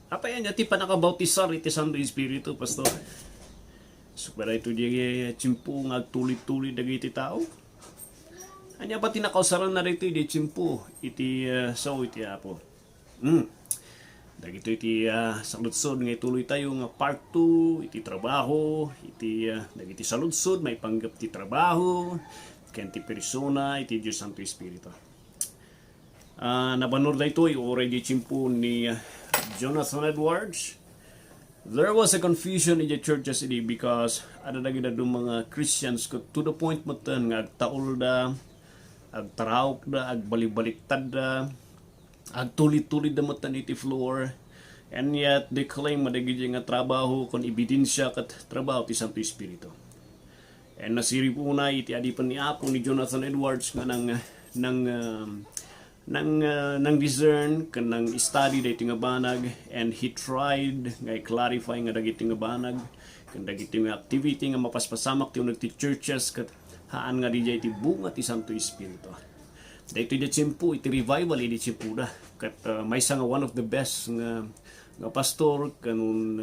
Apayan niya ti panaka-Bawtisar iti Santo Spirito, Pastor. So para ito di chimpo nga tulit-tulit dagiti tao. Anya ba tinakausaran na rito di chimpo iti iti apo. Dagito iti saludsod nga ituloy tayo nga part 2 iti trabaho, iti dagiti saludsod may panggap ti trabaho, ken ti persona iti Dios Santo Espiritu. Nabanor da ito already chimpo ni Jonathan Edwards. There was a confusion in the churches today because ada na mga Christians to the point mo nga agtaol da, agtarawak da, agbalibaliktad da, agtulit-tulit da matan iti floor, and yet they claim madagiti nga trabaho kon ebidensya kat trabaho ti Santo Espiritu. And nasiri po na iti adipan ni Apo ni Jonathan Edwards nga nang discern kanang study dayto nga banag, and he tried nga clarify nga dagiti nga banag kan dagiti nga activity nga mapaspasamak ti uneg ti churches kat haan nga dijay ti bunga ti Santo Espiritu. Dayto iti tiyempo iti revival iti tiyempo da kat maysa nga one of the best nga pastor kanun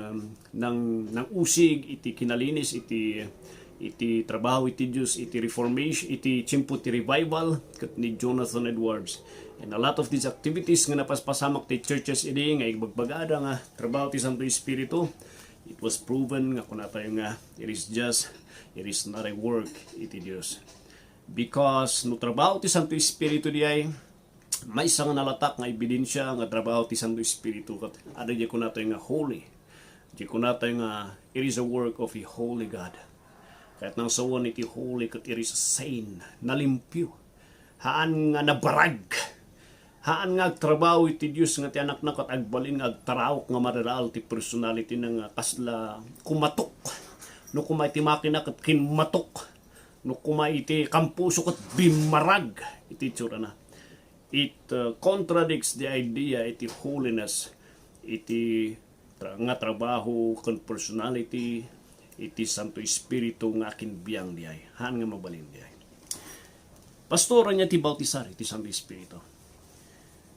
nang usig iti kinalinis iti trabaho iti Dios iti reformation iti tiyempo ti revival kat ni Jonathan Edwards. And a lot of these activities nga napaspasamak ti churches idi nga igbagbagada nga trabaho ti Santo Espiritu, it was proven nga kunatayo nga it is not a work iti Dios. Because no trabaho ti Santo Espiritu Diyay may isang nalatak nga ebidensya nga trabaho ti Santo Espiritu kat ada di kunatayo nga holy. Di kunatayo nga it is a work of a holy God. Kahit nang sawan iti holy kat it is sane, nalimpyo. Haan nga nabarag. Haan nga agtrabaho iti Diyos nga ti anak na kat agbalin nga agtarawak nga mararaal ti personality nga kasla kumatok. No kumay ti makina kat kinmatok. No kumay iti kampuso kat bimarag. Iti tsura na. It contradicts the idea iti holiness, iti nga trabaho kan personality, iti Santo Espiritu nga akin biyang Diyay. Haan nga mabalin Diyay. Pastora niya ti Bawtisar iti Santo Espiritu.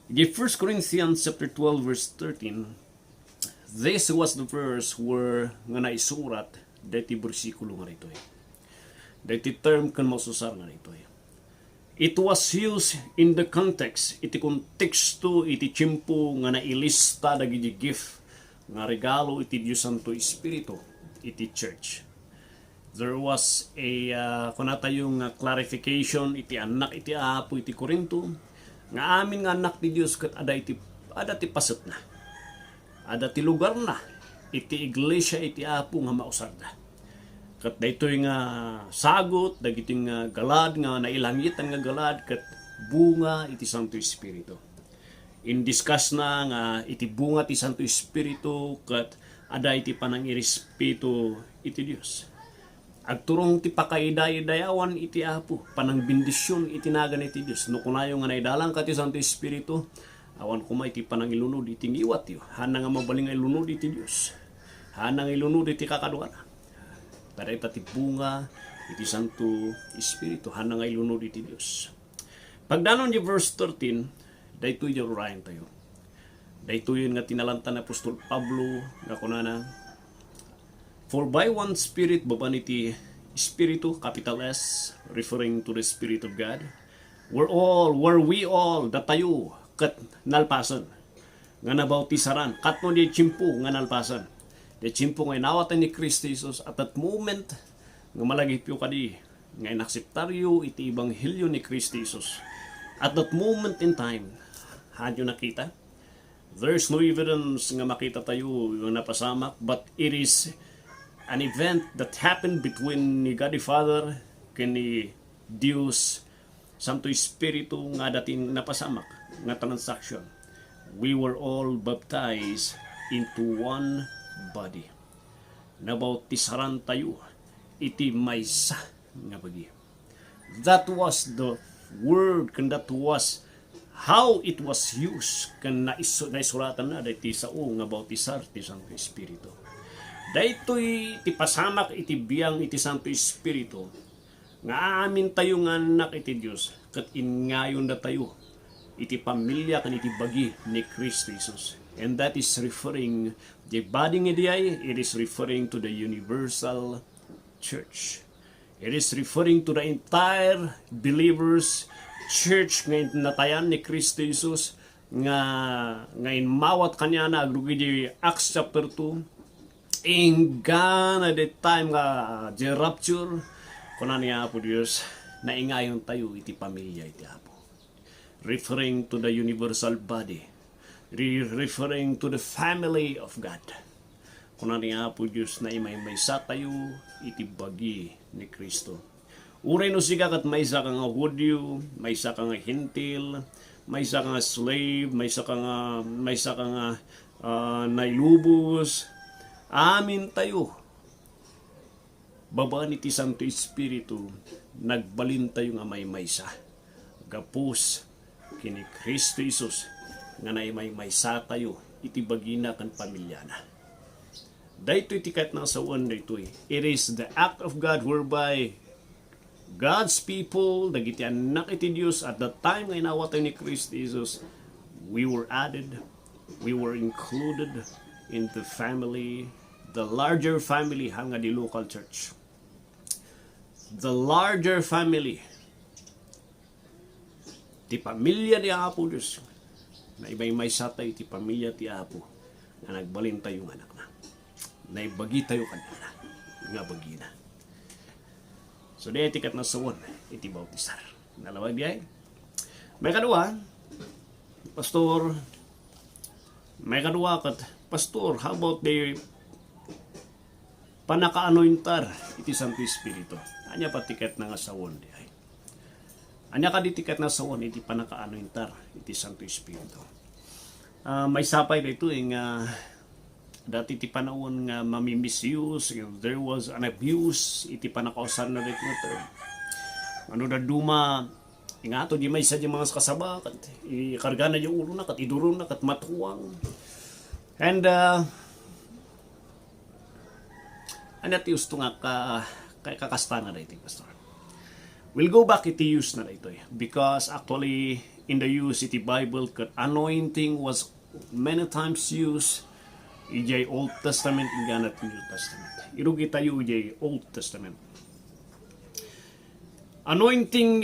In 1 Corinthians chapter 12 verse 13, this was the verse where nga naisurat dati bersikulo nga rito. Dati term kan masusar nga rito. It was used in the context, iti konteksto, iti tiyempo nga nailista dagiti gift nga regalo iti Dios Santo Espiritu iti church. There was a kunatayong clarification iti anak iti Apo iti Korinto nga amin nga anak ti Dios ket ada ti pasat na. Ada ti lugar na iti iglesia iti Apo nga mausad na. Ket daytoy nga sagot dagiti nga galad nga nailangitan nga galad ket bunga iti Santo Espiritu. In discuss na nga iti bunga ti Santo Espiritu ket ada iti panangirespeto iti Dios. Agturong ti pakaiday-dayawan iti Apo, panang bendisyon iti nagan iti Dios. No kunayo nga naidalang ka ti Santo Espiritu, awan kumay ti panang ilunod iti ngiwat yo. Hana nga mabaling nga ilunod iti Dios. Hana nga ilunod iti kakaduan. Taday pati bunga iti Santo Espiritu, hana nga ilunod iti Dios. Pagdanon di verse 13, daytoy di urayan tayo. Daytoy nga tinalantan na Apostol Pablo nga kunana, for by one Spirit, baban iti Spirito, capital S, referring to the Spirit of God, were we all, datayo, kat nalpasan, nga nabawtisaran, kat no di tiyempo nga nalpasan. Di tiyempo nga inawatan ni Kristo Jesus, at that moment, nga malagipyo kadi, nga inakseptaryo iti Ebanghelyo ni Kristo Jesus. At that moment in time, hadyo nakita, there's no evidence nga makita tayo yung napasamak, but it is an event that happened between ni God the Father ken ni Dios Santo Espiritu nga dating napasamak nga transaction. We were all baptized into one body. Nabawtisaran tayo iti maysa nga bagi. That was the word and that was how it was used kan naisuratan na dati sao nga bawtisar ti Santo Espiritu. Daytoy ti pasamak iti biyang iti Santo Espiritu nga amin tayo nga anak iti Dios ket ingayon da tayo iti pamilya kan iti bagi ni Kristo Jesus. And that is referring, the body nga Diyay, it is referring to the universal church. It is referring to the entire believers church ngayon natayan ni Kristo Jesus nga ngayon mawat kanya na agrugi di Acts chapter 2 ingga the time nga the rapture kunan niya po Diyos na ingayon tayo iti pamilya iti Apo, referring to the universal body, referring to the family of God. Kunan niya po Diyos na imay sa tayo iti bagi ni Kristo. Uray no siga kat may isa ka nga Hudyo, may isa ka nga Hintil, may isa ka nga slave, may isa ka nga nailubos. Amin tayo. Babaan iti Santo Spirito, nagbalin tayo nga may maysa. Gapos kini Kristo Jesus nga na may maysa tayo iti bagina kan pamilya na. Daytoy tikat na sawan daytoy. It is the act of God whereby God's people, dagiti anak iti Dios at the time nga inawat ni Christ Jesus, we were added, we were included in the family, the larger family hanga di local church. The larger family. Ti pamilya ni Apo Dios. Na iba'y may satay ti pamilya ti Apo na nagbalin tayo anak na. Na ibagi tayo kanina. Nga bagi na. So, di etikat na suwon, iti Bawtisar. Nalawag Diyay. May kadua, Pastor, may kadua kat, Pastor, how about the panaka-anointar, iti Santo Spirito? Anya pa tiket na nga sawon, Diyay. Anya ka di tiket na sawon, iti panaka-anointar, iti Santo Spirito. May sapay dito, nga, dati ti panahon nga mamimisuse, there was an abuse, iti panakausan na dito term. Ano na duma, ingato di may isa di mga kasaba, kat ikarga na yung ulo na, kat iduro na, kat matuwang. And, anati gusto nga kakasta na dito, Pastor. We'll go back iti use na dito, because actually, in the use iti Bible, kat anointing was many times used ijay Old Testament inganat New Testament. Irugi tayo ijay Old Testament. Anointing,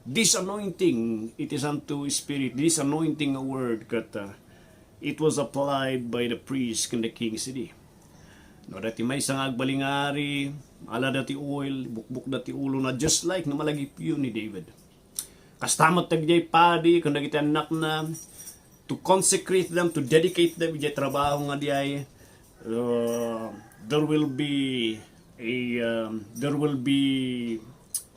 this anointing, it is unto Spirit, this anointing word that it was applied by the priest in the king city. No, dati may isang agbalingari, ala dati oil, bukbuk dati ulo na just like na malagip yun ni David. Kastamat tagjay padi, kung nagiti anak na, to consecrate them, to dedicate them, ijay trabaho nga Diyay, there will be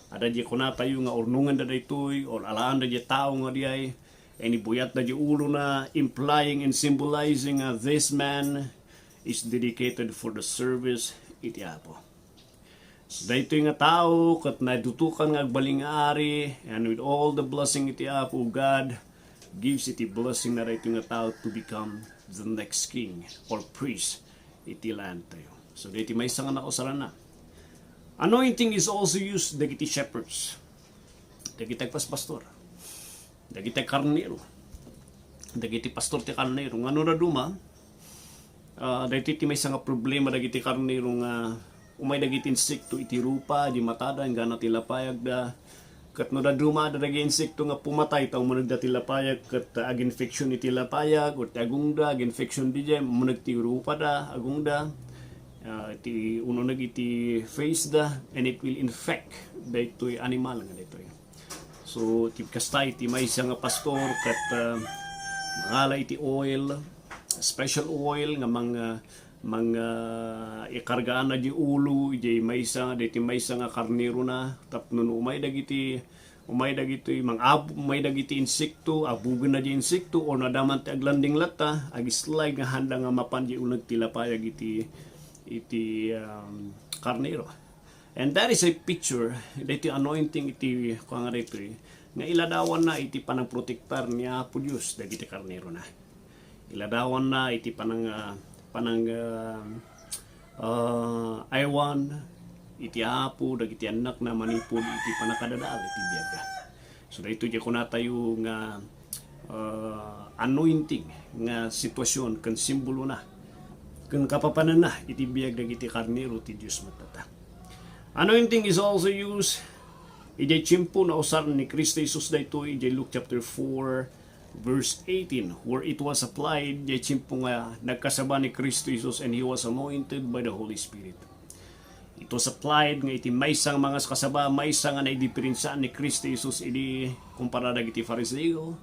ada di kuna tayo nga ornungan da daytoy or alaan da di tao nga Diyay, and ibuyat da di ulo na, implying and symbolizing this man is dedicated for the service iti Apo. So daytoy nga tao kat nadutukan nga agbalingari, and with all the blessing iti Apo, God gives iti blessing na ito nga tao to become the next king or priest iti land tayo. So dito may isang nakusaran na. Anointing is also used dagiti shepherds, dagiti pastor, dagiti karnero, dagiti pastor ti karnero. Ngano na duma, dito iti may isang problema dagiti karnero nga umay dagiti insekto iti rupa, di matada, nga natilapayag da, kat no da duma da dagi insekto nga pumatay taw munag da tilapayag kat ag infection iti lapayag or agungda ag infection di jay munag ti rupa da agungda iti uno nag iti face da, and it will infect daytoy animal nga daytoy. So ti kastay ti maysa nga pastor kat mangala iti oil, special oil nga mga ikargaan na di ulo ijay maysa diti maysa nga karnero na tapnon umay dagiti umay dagiti insekto abugan na di insekto or nadaman ti aglanding lata ag slide nga handa nga mapan di unag tilapayag iti karnero. And that is a picture diti anointing iti kuanga dito nga iladawan na iti panang protektar niya Apo Dios dagiti karnero na. Iladawan na iti panang aywan iti Apo dagiti anak na manipod iti panakadadaal iti biyaga. So dayto di ko na tayo nga anointing nga sitwasyon kan simbolo na kan kapapanan na iti biyag dagiti karnero ti Dios matata. Anointing is also used ijay tiyempo na usar ni Kristo Jesus dayto ijay Luke chapter 4 verse 18 where it was applied ijay tiyempo nga nagkasaba ni Kristo Jesus and he was anointed by the Holy Spirit. It was applied nga iti maysang mga kasaba maysang nga naidiferensya ni Kristo Jesus idi kumpara dagiti Fariseo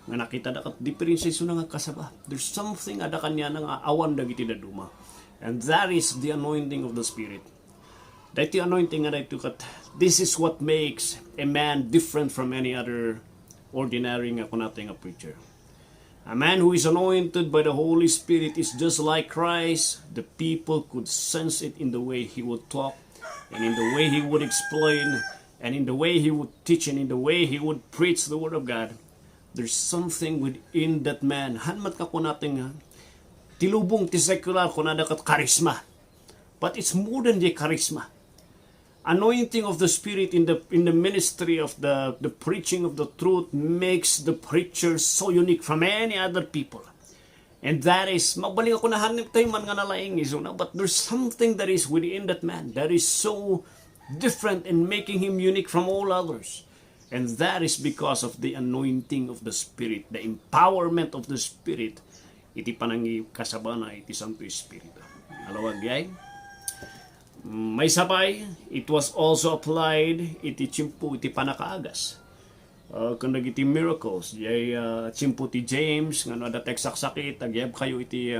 nga nakita dakat diferensya na nga kasaba. There's something ada kanya nga awan dagiti daduma, and that is the anointing of the Spirit. Dahiti anointing nga dahito kat this is what makes a man different from any other ordinary nga kunating a preacher. A man who is anointed by the Holy Spirit is just like Christ. The people could sense it in the way he would talk, and in the way he would explain, and in the way he would teach, and in the way he would preach the Word of God. There's something within that man. Hanmat ka kunating tilubong ti secular kunada kat charisma. But it's more than the charisma. Anointing of the Spirit in the ministry of the preaching of the truth makes the preacher so unique from any other people. And that is, magbalik ako na hanip tayo man nga nalaing iso na, but there's something that is within that man that is so different and making him unique from all others. And that is because of the anointing of the Spirit, the empowerment of the Spirit, iti panangi kasabana iti Santo Spirito. Alawag yay? May sabay, it was also applied iti tiyempo iti panakaagas. Kung iti miracles, yay tiyempo ti James, nga no adatek saksakit, agyab kayo iti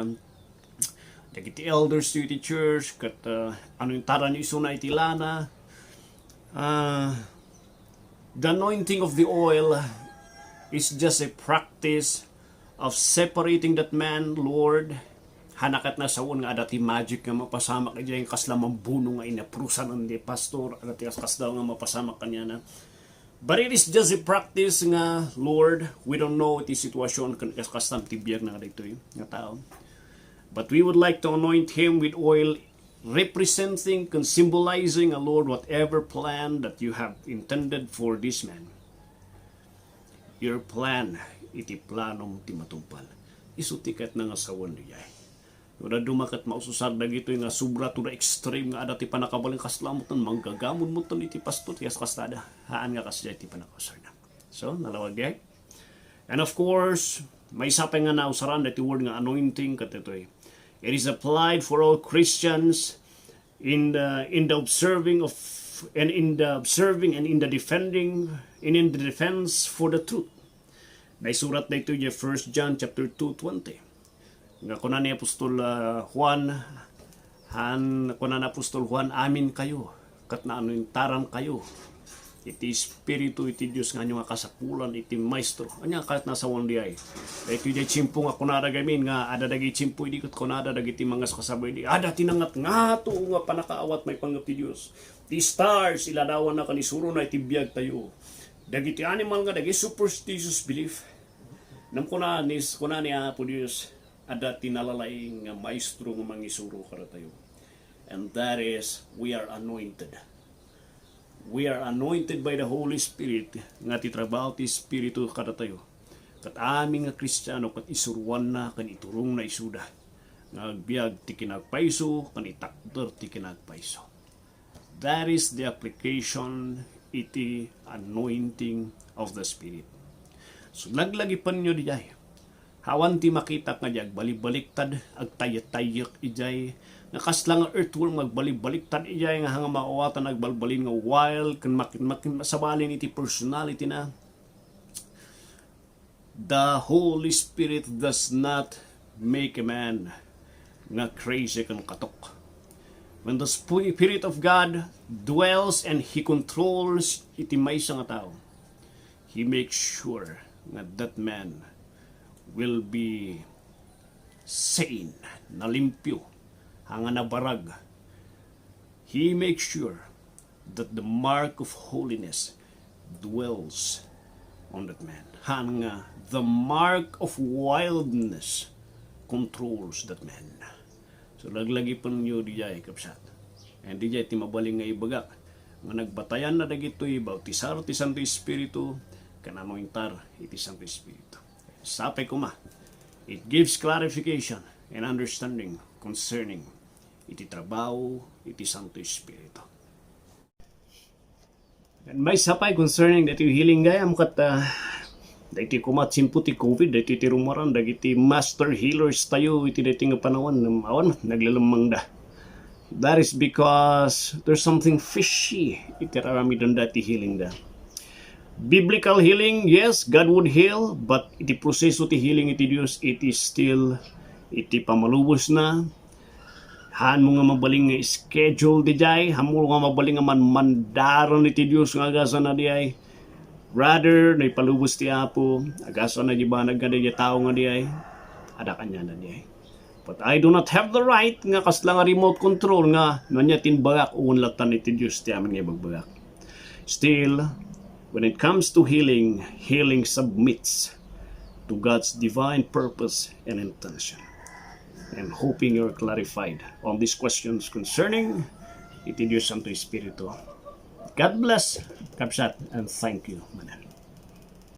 iti elders to iti church, kat anointaran iso na iti lana. The anointing of the oil is just a practice of separating that man, Lord, hanakat na sawon nga adati magic nga mapasamak kanya yung kasla mambuno nga inaprusan ng pastor adati kasla nga mapasamak kanya na. But it is just a practice nga, Lord, we don't know iti sitwasyon kaslam tibiyag na nga dito nga tao. But we would like to anoint him with oil, representing and symbolizing, Lord, whatever plan that you have intended for this man. Your plan iti planong ti matumpal. Isutikat na nga sawon Diyay. Wala dumakat maususar na gito nga sobra to the extreme nga adati panakabaling kaslamutan manggagamon mo ton iti pastor tiyas kastada haan nga kasya iti panakasar na. So nalawag yay. And of course may sapay nga nausaran dati word nga anointing katitoy. It is applied for all Christians in the observing of and in the observing and in the defending and in the defense for the truth. May surat dito yung 1 John chapter 2:20. Nga kunan ni Apostol Juan kunan Apostol Juan amin kayo kat na anointaran kayo iti Spirito iti Dios nga nga kasapulan iti maestro anya kat nasa wan Diyay iti di chimpo nga kunada gamin nga ada dagi chimpo idi kat kunada dagiti mga kasabay di ada tinangat nga to nga panakaawat may panggap ti Dios ti stars iladawan na kanisuro na iti biag tayo dagiti animal nga dagi superstitious belief nam kunanis kunani po Dios ada tinalalaing maestro ng mangisuro kada tayo. And that is, we are anointed. We are anointed by the Holy Spirit nga titrabaho ti Spirito kada tayo. Kat aming nga Kristiyano kat isuruan na kan iturong na isuda. Nga agbiag ti kinagpaiso kan itakder ti kinagpaiso. That is the application iti anointing of the Spirit. So laglagipan nyo Diyay. Hawan ti makita nga diag balibaliktad ag tayat-tayak ijay nga kaslang earthworm magbalibaliktad ijay nga hanga maawatan agbalbalin nga wild kan makin masabalin iti personality na. The Holy Spirit does not make a man nga crazy kan katok. When the Spirit of God dwells and He controls iti maysa nga tao, He makes sure nga that man will be sane, nalimpyo, hanga nabarag. He makes sure that the mark of holiness dwells on that man. Hanga the mark of wildness controls that man. So laglagi pa ninyo Diyay kapsat. And Diyay timabaling nga ibagak. Nga nagbatayan na dagitoy Bawtisar ti Santo Spirito kan Anointar iti Santo Spirito. Sapay kuma. It gives clarification and understanding concerning iti trabaho, iti Santo Spirito. And may sapay concerning dati healing gayam kat dati kumatsimpo ti COVID, dati ti rumaran, dati master healers tayo, iti dati nga panahon, awan, naglalamang da. That is because there's something fishy iti raramidan dati healing da. Biblical healing, yes, God would heal, but iti proseso ti healing iti Dios, it is still iti pamalubos na. Han mo nga mabaling nga schedule di Diyay, han mo nga mabaling nga mandaron iti Dios nga agasa na Diyay. Rather, na ipalubos ti Apo, agasa na di ba nagkada di tao nga Diyay, ada kanya na Diyay. But I do not have the right nga kasla nga remote control nga nanya tinbagak unlatan iti Dios ti amin nga bagbagak. Still, when it comes to healing, healing submits to God's divine purpose and intention. And hoping you're clarified on these questions concerning iti Diyos Santo Espiritu. God bless, Kapsat, and thank you, Madam.